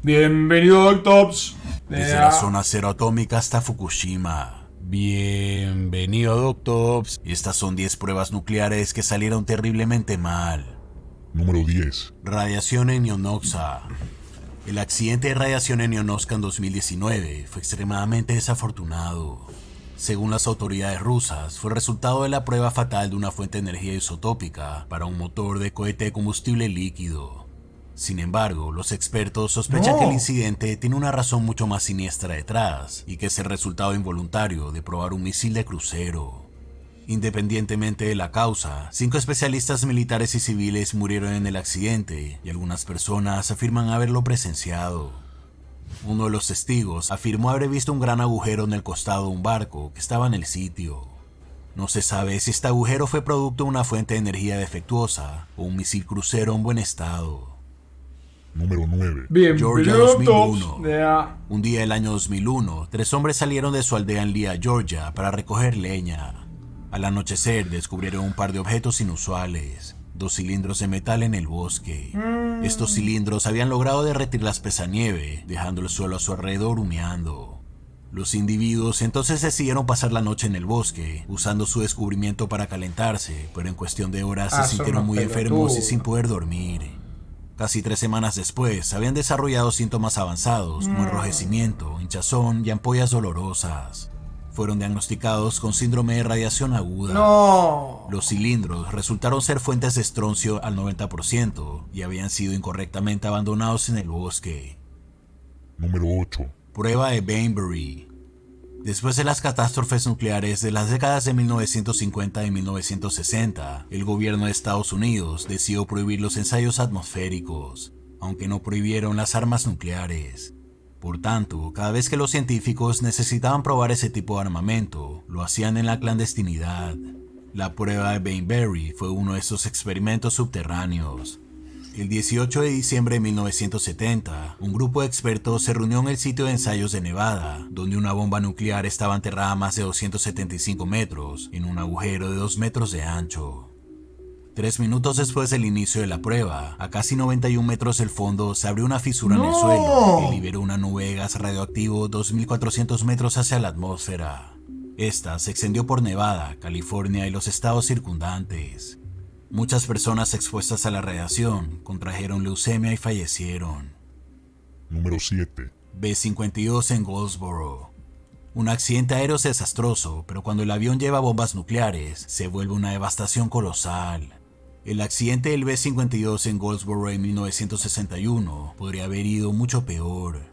Bienvenido, Doctops. Desde la zona cero atómica hasta Fukushima. Bienvenido, Doctops. Estas son 10 pruebas nucleares que salieron terriblemente mal. Número 10. Radiación en Ionoxa. El accidente de radiación en Ionoxa en 2019 fue extremadamente desafortunado. Según las autoridades rusas, fue el resultado de la prueba fatal de una fuente de energía isotópica para un motor de cohete de combustible líquido. Sin embargo, los expertos sospechan que el incidente tiene una razón mucho más siniestra detrás y que es el resultado involuntario de probar un misil de crucero. Independientemente de la causa, 5 especialistas militares y civiles murieron en el accidente y algunas personas afirman haberlo presenciado. Uno de los testigos afirmó haber visto un gran agujero en el costado de un barco que estaba en el sitio. No se sabe si este agujero fue producto de una fuente de energía defectuosa o un misil crucero en buen estado. Número 9. Georgia Bienvenido, 2001. Doctops. Un día del año 2001, 3 hombres salieron de su aldea en Lea, Georgia, para recoger leña. Al anochecer descubrieron un par de objetos inusuales, 2 cilindros de metal en el bosque. Estos cilindros habían logrado derretir la espesa nieve, dejando el suelo a su alrededor humeando. Los individuos entonces decidieron pasar la noche en el bosque, usando su descubrimiento para calentarse, pero en cuestión de horas se sintieron muy enfermos y sin poder dormir. Casi 3 semanas después, habían desarrollado síntomas avanzados como enrojecimiento, hinchazón y ampollas dolorosas. Fueron diagnosticados con síndrome de radiación aguda. Los cilindros resultaron ser fuentes de estroncio al 90% y habían sido incorrectamente abandonados en el bosque. Número 8. Prueba de Bainbury. Después de las catástrofes nucleares de las décadas de 1950 y 1960, el gobierno de Estados Unidos decidió prohibir los ensayos atmosféricos, aunque no prohibieron las armas nucleares. Por tanto, cada vez que los científicos necesitaban probar ese tipo de armamento, lo hacían en la clandestinidad. La prueba de Bainbury fue uno de esos experimentos subterráneos. El 18 de diciembre de 1970, un grupo de expertos se reunió en el sitio de ensayos de Nevada, donde una bomba nuclear estaba enterrada a más de 275 metros, en un agujero de 2 metros de ancho. 3 minutos después del inicio de la prueba, a casi 91 metros del fondo se abrió una fisura en el suelo que liberó una nube de gas radioactivo 2.400 metros hacia la atmósfera. Esta se extendió por Nevada, California y los estados circundantes. Muchas personas expuestas a la radiación contrajeron leucemia y fallecieron. Número 7. B-52 en Goldsboro. Un accidente aéreo es desastroso, pero cuando el avión lleva bombas nucleares, se vuelve una devastación colosal. El accidente del B-52 en Goldsboro en 1961 podría haber ido mucho peor.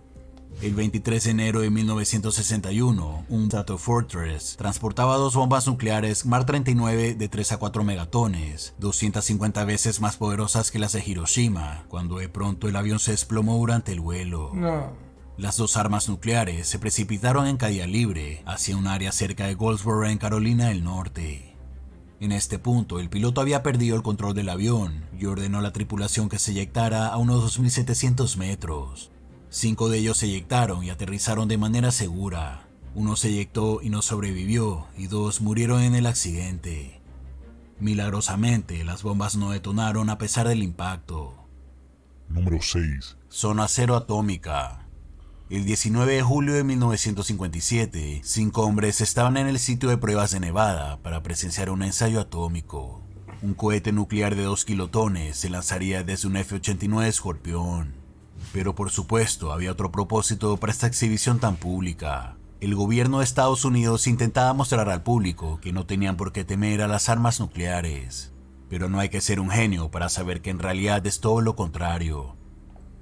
El 23 de enero de 1961, un Stratofortress transportaba 2 bombas nucleares Mark 39 de 3 a 4 megatones, 250 veces más poderosas que las de Hiroshima, cuando de pronto el avión se desplomó durante el vuelo. Las 2 armas nucleares se precipitaron en caída libre hacia un área cerca de Goldsboro en Carolina del Norte. En este punto, el piloto había perdido el control del avión y ordenó a la tripulación que se eyectara a unos 2.700 metros. 5 de ellos se eyectaron y aterrizaron de manera segura. Uno se eyectó y no sobrevivió, y 2 murieron en el accidente. Milagrosamente, las bombas no detonaron a pesar del impacto. Número 6. Zona cero atómica. El 19 de julio de 1957, 5 hombres estaban en el sitio de pruebas de Nevada para presenciar un ensayo atómico. Un cohete nuclear de 2 kilotones se lanzaría desde un F-89 Escorpión. Pero por supuesto, había otro propósito para esta exhibición tan pública. El gobierno de Estados Unidos intentaba mostrar al público que no tenían por qué temer a las armas nucleares. Pero no hay que ser un genio para saber que en realidad es todo lo contrario.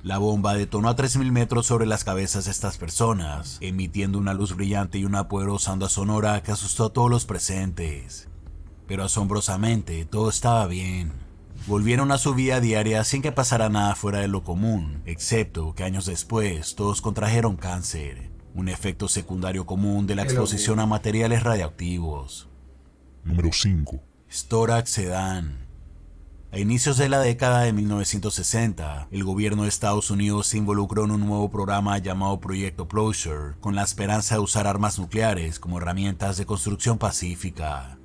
La bomba detonó a 3.000 metros sobre las cabezas de estas personas, emitiendo una luz brillante y una poderosa onda sonora que asustó a todos los presentes. Pero asombrosamente, todo estaba bien. Volvieron a su vida diaria sin que pasara nada fuera de lo común, excepto que años después todos contrajeron cáncer, un efecto secundario común de la exposición a materiales radioactivos. Número 5. Storax Sedan. A inicios de la década de 1960, el gobierno de Estados Unidos se involucró en un nuevo programa llamado Proyecto Closure, con la esperanza de usar armas nucleares como herramientas de construcción pacífica.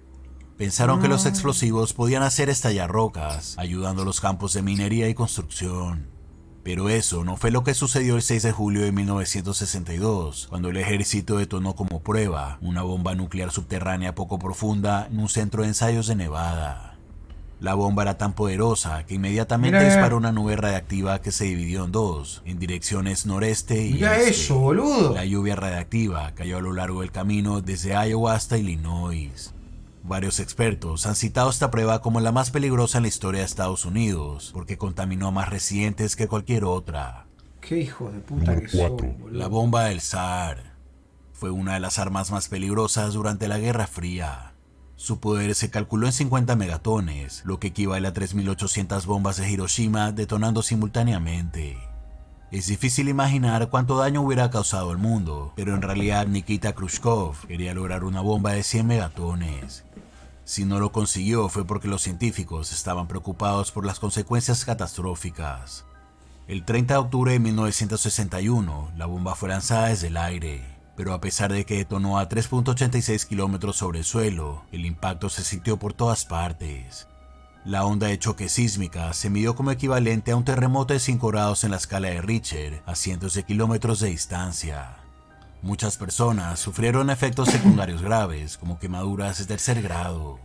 Pensaron que los explosivos podían hacer estallar rocas, ayudando a los campos de minería y construcción. Pero eso no fue lo que sucedió el 6 de julio de 1962, cuando el ejército detonó como prueba una bomba nuclear subterránea poco profunda en un centro de ensayos de Nevada. La bomba era tan poderosa que inmediatamente disparó una nube radiactiva que se dividió en dos, en direcciones noreste y Mirá este. eso, boludo. La lluvia radiactiva cayó a lo largo del camino desde Iowa hasta Illinois. Varios expertos han citado esta prueba como la más peligrosa en la historia de Estados Unidos, porque contaminó a más residentes que cualquier otra. Qué hijos de puta Número que son, 4. boludo. La bomba del Tsar fue una de las armas más peligrosas durante la Guerra Fría. Su poder se calculó en 50 megatones, lo que equivale a 3.800 bombas de Hiroshima detonando simultáneamente. Es difícil imaginar cuánto daño hubiera causado al mundo, pero en realidad Nikita Khrushchev quería lograr una bomba de 100 megatones. Si no lo consiguió fue porque los científicos estaban preocupados por las consecuencias catastróficas. El 30 de octubre de 1961, la bomba fue lanzada desde el aire. Pero a pesar de que detonó a 3.86 kilómetros sobre el suelo, el impacto se sintió por todas partes. La onda de choque sísmica se midió como equivalente a un terremoto de 5 grados en la escala de Richter a cientos de kilómetros de distancia. Muchas personas sufrieron efectos secundarios graves como quemaduras de tercer grado.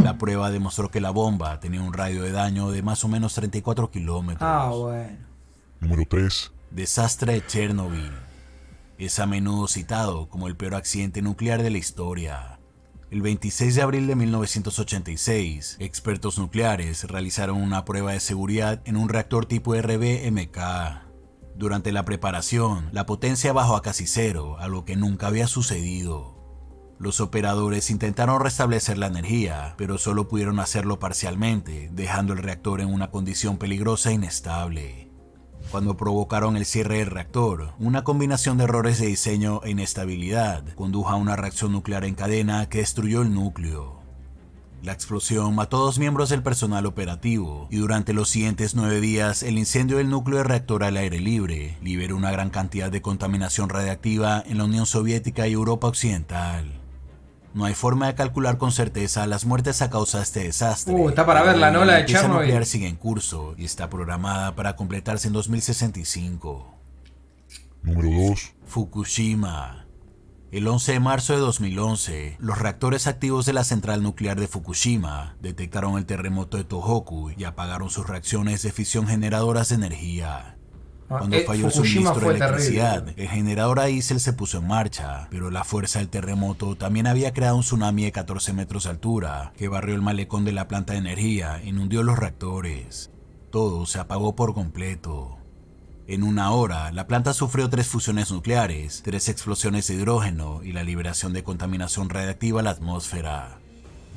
La prueba demostró que la bomba tenía un radio de daño de más o menos 34 kilómetros. Ah, bueno. Número 3. Desastre de Chernobyl. Es a menudo citado como el peor accidente nuclear de la historia. El 26 de abril de 1986, expertos nucleares realizaron una prueba de seguridad en un reactor tipo RBMK. Durante la preparación, la potencia bajó a casi cero, algo que nunca había sucedido. Los operadores intentaron restablecer la energía, pero solo pudieron hacerlo parcialmente, dejando el reactor en una condición peligrosa e inestable. Cuando provocaron el cierre del reactor, una combinación de errores de diseño e inestabilidad condujo a una reacción nuclear en cadena que destruyó el núcleo. La explosión mató a 2 miembros del personal operativo y durante los siguientes 9 días el incendio del núcleo del reactor al aire libre liberó una gran cantidad de contaminación radiactiva en la Unión Soviética y Europa Occidental. No hay forma de calcular con certeza las muertes a causa de este desastre. Está para verla, ¿no? La de limpieza Chernobyl. nuclear sigue en curso y está programada para completarse en 2065. Número 2. Fukushima. El 11 de marzo de 2011, los reactores activos de la central nuclear de Fukushima detectaron el terremoto de Tohoku y apagaron sus reacciones de fisión generadoras de energía. Cuando falló el Fukushima suministro de fue electricidad, terrible. el generador a diésel se puso en marcha, pero la fuerza del terremoto también había creado un tsunami de 14 metros de altura que barrió el malecón de la planta de energía e inundió los reactores. Todo se apagó por completo. En una hora, la planta sufrió 3 fusiones nucleares, 3 explosiones de hidrógeno y la liberación de contaminación radiactiva a la atmósfera.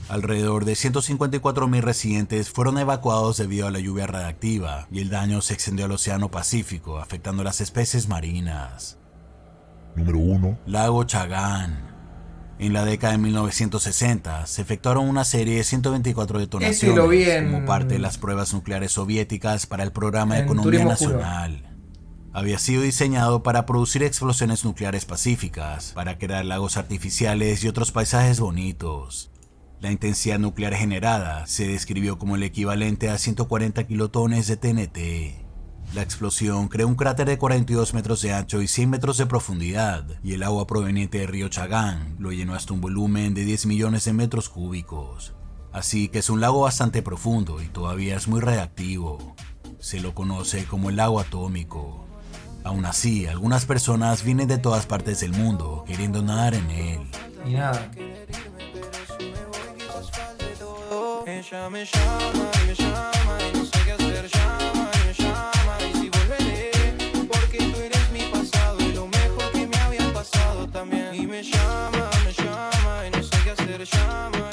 Alrededor de 154.000 residentes fueron evacuados debido a la lluvia radiactiva y el daño se extendió al Océano Pacífico, afectando las especies marinas. Número 1. Lago Chagán. En la década de 1960 se efectuaron una serie de 124 detonaciones lo vi en- como parte de las pruebas nucleares soviéticas para el programa de En economía Turismo Juro. nacional. Había sido diseñado para producir explosiones nucleares pacíficas, para crear lagos artificiales y otros paisajes bonitos. La intensidad nuclear generada se describió como el equivalente a 140 kilotones de TNT. La explosión creó un cráter de 42 metros de ancho y 100 metros de profundidad, y el agua proveniente del río Chagán lo llenó hasta un volumen de 10 millones de metros cúbicos. Así que es un lago bastante profundo y todavía es muy radiactivo. Se lo conoce como el lago atómico. Aún así, algunas personas vienen de todas partes del mundo queriendo nadar en él. Y nada. Ella me llama y no sé qué hacer, llama y me llama y si volveré, porque tú eres mi pasado y lo mejor que me había pasado también. Y me llama y no sé qué hacer, llama